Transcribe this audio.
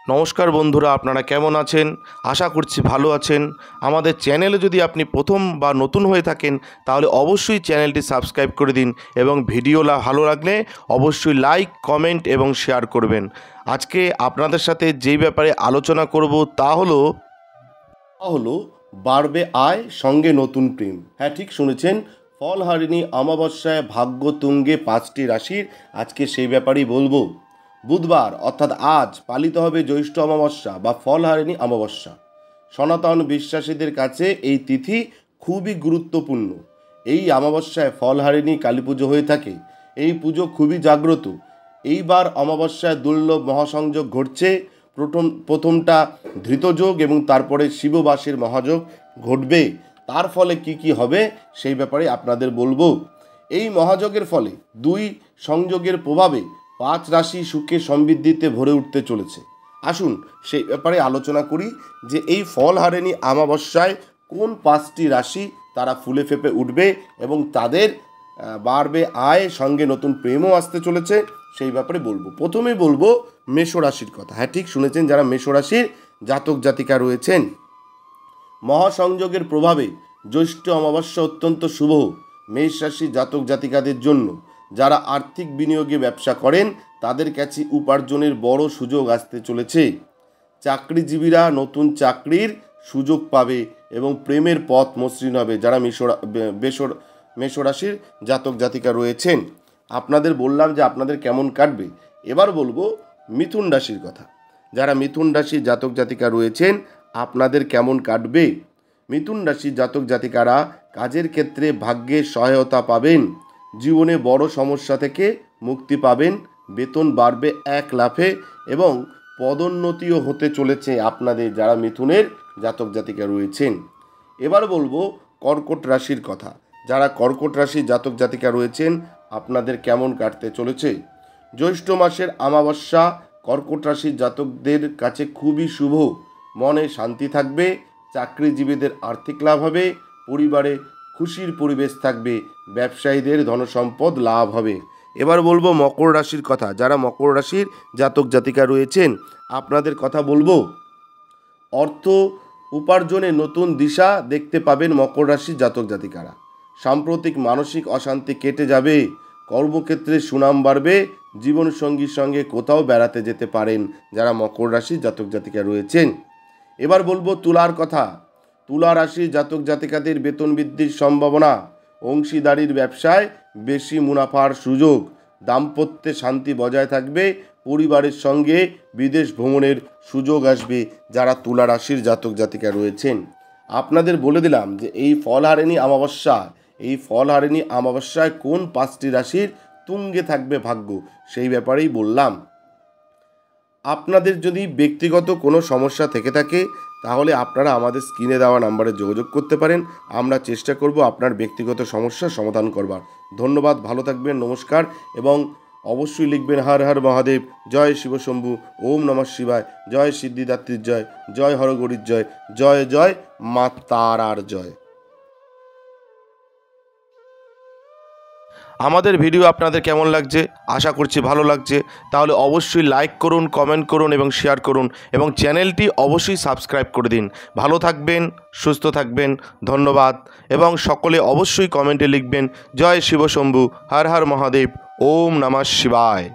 নমস্কার বন্ধুরা, আপনারা কেমন আছেন? আশা করছি ভালো আছেন। আমাদের চ্যানেলে যদি আপনি প্রথম বা নতুন হয়ে থাকেন তাহলে অবশ্যই চ্যানেলটি সাবস্ক্রাইব করে দিন এবং ভিডিও ভালো লাগলে অবশ্যই লাইক, কমেন্ট এবং শেয়ার করবেন। আজকে আপনাদের সাথে যেই ব্যাপারে আলোচনা করব তা হলো বাড়বে আয়, সঙ্গে নতুন প্রেম। হ্যাঁ, ঠিক শুনেছেন। ফলহারিণী অমাবস্যায় ভাগ্য তুঙ্গে 5টি রাশির, আজকে সেই ব্যাপারেই বলবো। বুধবার অর্থাৎ আজ পালিত হবে জ্যৈষ্ঠ অমাবস্যা বা ফলহারিণী অমাবস্যা। সনাতন বিশ্বাসীদের কাছে এই তিথি খুবই গুরুত্বপূর্ণ। এই অমাবস্যায় ফলহারিণী কালী পুজো হয়ে থাকে। এই পুজো খুবই জাগ্রত। এইবার অমাবস্যায় দুর্লভ মহাসংযোগ ঘটছে। প্রথমটা ধৃতযোগ এবং তারপরে শিববাসের মহাযোগ ঘটবে। তার ফলে কি হবে সেই ব্যাপারে আপনাদের বলবো। এই মহাযোগের ফলে দুই সংযোগের প্রভাবে 5 রাশি সুখে সমৃদ্ধিতে ভরে উঠতে চলেছে। আসুন সেই ব্যাপারে আলোচনা করি যে এই ফলহারিণী অমাবস্যায় কোন 5টি রাশি তারা ফুলে ফেঁপে উঠবে এবং তাদের বাড়বে আয়, সঙ্গে নতুন প্রেমও আসতে চলেছে, সেই ব্যাপারে বলবো। প্রথমেই বলবো মেষ রাশির কথা। হ্যাঁ, ঠিক শুনেছেন, যারা মেষ রাশির জাতক জাতিকা রয়েছেন, মহাসংযোগের প্রভাবে জ্যৈষ্ঠ অমাবস্যা অত্যন্ত শুভ মেষ রাশির জাতক জাতিকাদের জন্য। যারা আর্থিক বিনিয়োগে ব্যবসা করেন তাদের কাছে উপার্জনের বড় সুযোগ আসতে চলেছে। চাকরিজীবীরা নতুন চাকরির সুযোগ পাবে এবং প্রেমের পথ মসৃণ হবে। যারা মেষ রাশির জাতক জাতিকা রয়েছেন, আপনাদের বললাম যে আপনাদের কেমন কাটবে। এবার বলবো মিথুন রাশির কথা। যারা মিথুন রাশির জাতক জাতিকা রয়েছেন, আপনাদের কেমন কাটবে। মিথুন রাশির জাতক জাতিকারা কাজের ক্ষেত্রে ভাগ্যের সহায়তা পাবেন। জীবনে বড় সমস্যা থেকে মুক্তি পাবেন। বেতন বাড়বে 1 লাফে এবং পদোন্নতিও হতে চলেছে আপনাদের, যারা মিথুনের জাতক জাতিকা রয়েছেন। এবার বলবো কর্কট রাশির কথা। যারা কর্কট রাশির জাতক জাতিকা রয়েছেন, আপনাদের কেমন কাটতে চলেছে। জ্যৈষ্ঠ মাসের অমাবস্যা কর্কট রাশির জাতকদের কাছে খুবই শুভ। মনে শান্তি থাকবে। চাকরিজীবীদের আর্থিক লাভ হবে। পরিবারে খুশির পরিবেশ থাকবে। ব্যবসায়ীদের ধনসম্পদ লাভ হবে। এবার বলবো মকর রাশির কথা। যারা মকর রাশির জাতক জাতিকা রয়েছেন, আপনাদের কথা বলবো। অর্থ উপার্জনে নতুন দিশা দেখতে পাবেন মকর রাশির জাতক জাতিকারা। সাম্প্রতিক মানসিক অশান্তি কেটে যাবে। কর্মক্ষেত্রে সুনাম বাড়বে। জীবনসঙ্গীর সঙ্গে কোথাও বেড়াতে যেতে পারেন, যারা মকর রাশির জাতক জাতিকা রয়েছেন। এবার বলবো তুলার কথা। তুলা রাশির জাতক জাতিকাদের বেতন বৃদ্ধির সম্ভাবনা। অংশীদারির ব্যবসায় বেশি মুনাফার সুযোগ। দাম্পত্যে শান্তি বজায় থাকবে। পরিবারের সঙ্গে বিদেশ ভ্রমণের সুযোগ আসবে, যারা তুলা রাশির জাতক জাতিকা রয়েছেন। আপনাদের বলে দিলাম যে এই ফলহারিণী অমাবস্যায় কোন 5টি রাশির তুঙ্গে থাকবে ভাগ্য, সেই ব্যাপারেই বললাম। আপনাদের যদি ব্যক্তিগত কোনো সমস্যা থেকে থাকে তাহলে আপনারা আমাদের স্ক্রিনে দেওয়া নাম্বারে যোগাযোগ করতে পারেন। আমরা চেষ্টা করব আপনার ব্যক্তিগত সমস্যার সমাধান করবার। ধন্যবাদ, ভালো থাকবেন, নমস্কার। এবং অবশ্যই লিখবেন হর হর মহাদেব, জয় শিবশম্ভু, ওম নমঃ শিবায়, জয় সিদ্ধিদাত্রীর জয়, জয় হরগৌরীর জয়, জয় জয় মা তারার জয়। আমাদের ভিডিও আপনাদের কেমন লাগছে? আশা করছি ভালো লাগছে। তাহলে অবশ্যই লাইক করুন, কমেন্ট করুন এবং শেয়ার করুন এবং চ্যানেলটি অবশ্যই সাবস্ক্রাইব করে দিন। ভালো থাকবেন, সুস্থ থাকবেন, ধন্যবাদ। এবং সকলে অবশ্যই কমেন্টে লিখবেন জয় শিবশম্ভু, হর হর মহাদেব, ওম নমঃ শিবায়।